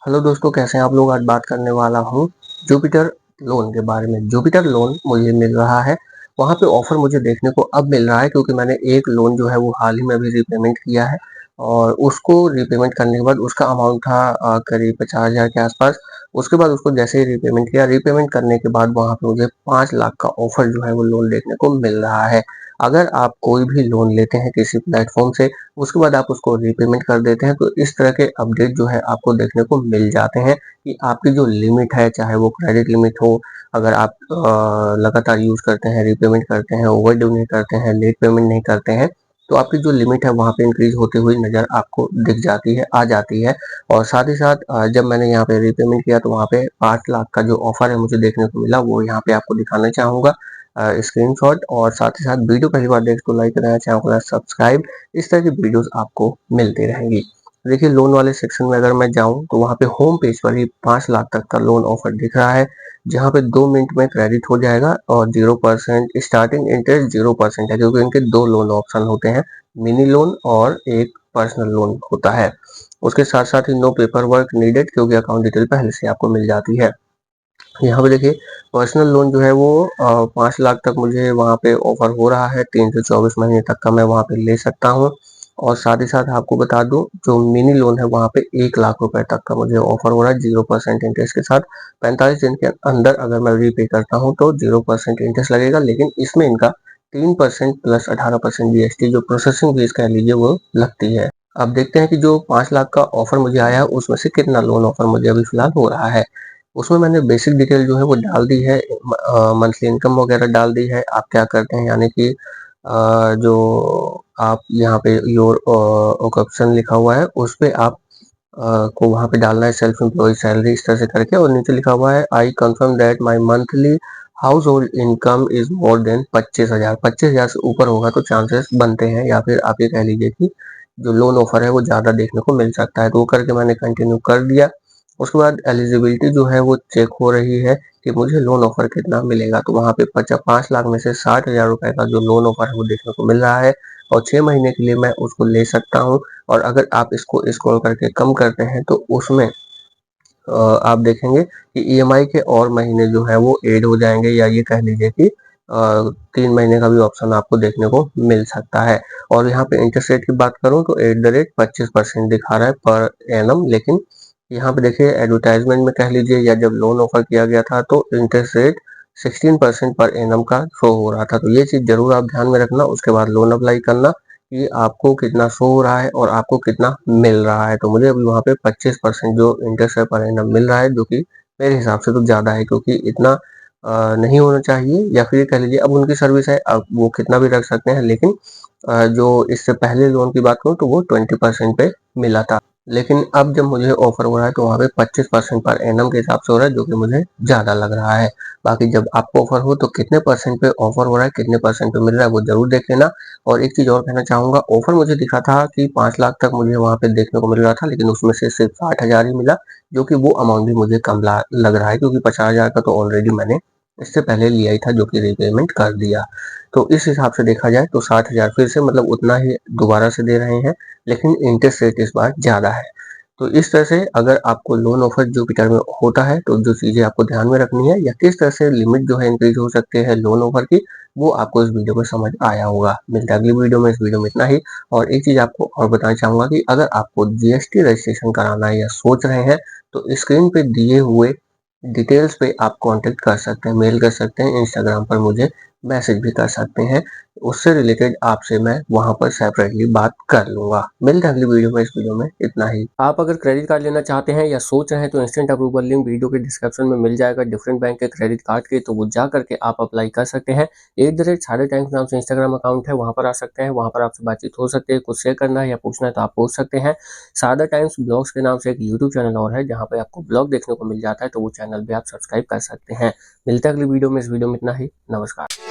Hello दोस्तों, कैसे हैं आप लोग। आज बात करने वाला हूँ जुपिटर लोन के बारे में। जुपिटर लोन मुझे मिल रहा है, वहाँ पे ऑफर मुझे देखने को अब मिल रहा है क्योंकि मैंने एक लोन जो है वो हाल ही में अभी रीपेमेंट किया है और उसको रीपेमेंट करने के बाद उसका अमाउंट था करीब 50,000 के आसपास। उसके बाद उसको जैसे ही रीपेमेंट किया, रीपेमेंट करने के बाद वहाँ पे मुझे 5 लाख का ऑफर जो है वो लोन देखने को मिल रहा है। अगर आप कोई भी लोन लेते हैं किसी प्लेटफॉर्म से, उसके बाद आप उसको रीपेमेंट कर देते हैं, तो इस तरह के अपडेट जो है आपको देखने को मिल जाते हैं कि आपकी जो लिमिट है, चाहे वो क्रेडिट लिमिट हो, अगर आप लगातार यूज करते हैं, रीपेमेंट करते हैं, ओवरड्यू नहीं करते हैं, लेट पेमेंट नहीं करते हैं, तो आपकी जो लिमिट है वहाँ पे इंक्रीज होती हुई नजर आपको दिख जाती है, आ जाती है। और साथ ही साथ जब मैंने यहाँ पे रीपेमेंट किया तो वहाँ पे 5 लाख का जो ऑफर है मुझे देखने को मिला, वो यहाँ पे आपको दिखाना चाहूंगा स्क्रीनशॉट। और साथ ही साथ वीडियो पहली बार देख तो लाइक करना, चैनल को सब्सक्राइब। इस तरह की वीडियोस आपको मिलती रहेंगी। देखिए, लोन वाले सेक्शन में अगर मैं जाऊं तो वहां पे होम पेज पर ही 5 लाख तक का लोन ऑफर दिख रहा है, जहां पे 2 मिनट में क्रेडिट हो जाएगा और 0% स्टार्टिंग इंटरेस्ट 0% है, क्योंकि इनके दो लोन ऑप्शन होते हैं, मिनी लोन और एक पर्सनल लोन होता है। उसके साथ साथ ही नो पेपर वर्क नीडेड, क्योंकि अकाउंट डिटेल पहले से आपको मिल जाती है। यहाँ पे देखिए, पर्सनल लोन जो है वो 5 लाख तक मुझे वहाँ पे ऑफर हो रहा है, 3 से 24 महीने तक का मैं वहाँ पे ले सकता हूँ। और साथ ही साथ आपको बता दूं, जो मिनी लोन है वहाँ पे 1 लाख रुपए तक का मुझे ऑफर हो रहा है 0% इंटरेस्ट के साथ। 45 दिन के अंदर अगर मैं रीपे करता हूँ तो 0% इंटरेस्ट लगेगा, लेकिन इसमें इनका 3% प्लस 18% जीएसटी जो प्रोसेसिंग फीस कह लीजिए वो लगती है। अब देखते हैं कि जो 5 लाख का ऑफर मुझे आया है उसमें से कितना लोन ऑफर मुझे अभी फिलहाल हो रहा है। उसमें मैंने बेसिक डिटेल जो है वो डाल दी है, मंथली इनकम वगैरह डाल दी है, आप क्या करते हैं, यानी कि जो आप यहाँ पे योर ऑप्शन लिखा हुआ है उस पे आप को वहाँ पे डालना है सेल्फ एम्प्लॉय सैलरी इस तरह से करके, और नीचे लिखा हुआ है I confirm that my monthly house hold income is more than 25,000। 25,000 से ऊपर होगा तो चांसेस बनते हैं, या फिर आप ये कह लीजिए कि जो लोन ऑफर है वो ज़्यादा देखने को मिल सकता है। तो वो करके मैंने कंटिन्यू कर दिया। उसके बाद एलिजिबिलिटी जो है वो चेक हो रही है कि मुझे लोन ऑफर कितना मिलेगा। तो वहाँ पे 5 लाख में से 60,000 रुपए का जो लोन ऑफर है वो देखने को मिल रहा है, और 6 महीने के लिए मैं उसको ले सकता हूँ। और अगर आप इसको स्क्रॉल करके कम करते हैं तो उसमें आप देखेंगे कि ईएमआई के और महीने जो है वो ऐड हो जाएंगे, या ये कह लीजिए कि 3 महीने का भी ऑप्शन आपको देखने को मिल सकता है। और यहाँ पे इंटरेस्ट रेट की बात करूँ तो @25% दिखा रहा है पर एनम, लेकिन यहाँ पे देखिए एडवर्टाइजमेंट में कह लीजिए या जब लोन ऑफर किया गया था तो इंटरेस्ट रेट 16% पर एनम का शो हो रहा था। तो ये चीज जरूर आप ध्यान में रखना, उसके बाद लोन अप्लाई करना कि आपको कितना शो हो रहा है और आपको कितना मिल रहा है। तो मुझे अभी वहाँ पे 25% जो इंटरेस्ट है पर एनम मिल रहा है, जो कि मेरे हिसाब से तो ज़्यादा है, क्योंकि इतना नहीं होना चाहिए। या फिर कह लीजिए अब उनकी सर्विस है, अब वो कितना भी रख सकते हैं, लेकिन जो इससे पहले लोन की बात करूँ तो वो 20% पे मिला था, लेकिन अब जब मुझे ऑफर हो रहा है तो वहाँ पे 25% पर एनम के हिसाब से हो रहा है, जो कि मुझे ज़्यादा लग रहा है। बाकी जब आपको ऑफर हो तो कितने परसेंट पे ऑफर हो रहा है, कितने परसेंट पे मिल रहा है, वो जरूर देख लेना। और एक चीज़ और कहना चाहूँगा, ऑफर मुझे दिखा था कि 5 लाख तक मुझे वहाँ पे देखने को मिल रहा था, लेकिन उसमें से सिर्फ 60,000 ही मिला, जो कि वो अमाउंट भी मुझे कम लग रहा है, क्योंकि 50,000 का तो ऑलरेडी मैंने इससे पहले लिया ही था, जो कि रीपेमेंट कर दिया। तो इस हिसाब से देखा जाए तो 60,000 फिर से मतलब उतना ही दोबारा से दे रहे हैं, लेकिन इंटरेस्ट रेट इस बार ज़्यादा है। तो इस तरह से अगर आपको लोन ऑफर जुपिटर में होता है तो जो चीज़ें आपको ध्यान में रखनी है, या किस तरह से लिमिट जो है इंक्रीज हो सकते हैं लोन ऑफर की, वो आपको इस वीडियो में समझ आया होगा। मिलता है अगली वीडियो में, इस वीडियो में इतना ही। और एक चीज़ आपको और बताना चाहूँगा कि अगर आपको जीएसटी रजिस्ट्रेशन कराना है या सोच रहे हैं, तो स्क्रीन पे दिए हुए डिटेल्स पे आप कांटेक्ट कर सकते हैं, मेल कर सकते हैं, इंस्टाग्राम पर मुझे मैसेज भी कर सकते हैं। उससे रिलेटेड आपसे मैं वहां पर सेपरेटली बात कर लूंगा। मिलते हैं अगली वीडियो में, इस वीडियो में इतना ही। आप अगर क्रेडिट कार्ड लेना चाहते हैं या सोच रहे हैं तो इंस्टेंट अप्रूवल लिंक वीडियो के डिस्क्रिप्शन में मिल जाएगा डिफरेंट बैंक के क्रेडिट कार्ड के, तो वो जा करके आप अप्लाई कर सकते हैं। @ टाइम्स नाम से इंस्टाग्राम अकाउंट है, वहां पर आ सकते हैं, वहां पर आपसे बातचीत हो सकती है। कुछ शेयर करना है या पूछना है तो आप पूछ सकते हैं। सादा टाइम्स ब्लॉग्स के नाम से एक यूट्यूब चैनल और है, जहाँ पे आपको ब्लॉग देखने को मिल जाता है, तो वो चैनल भी आप सब्सक्राइब कर सकते हैं। मिलते हैं अगली वीडियो में, इस वीडियो में इतना ही। नमस्कार।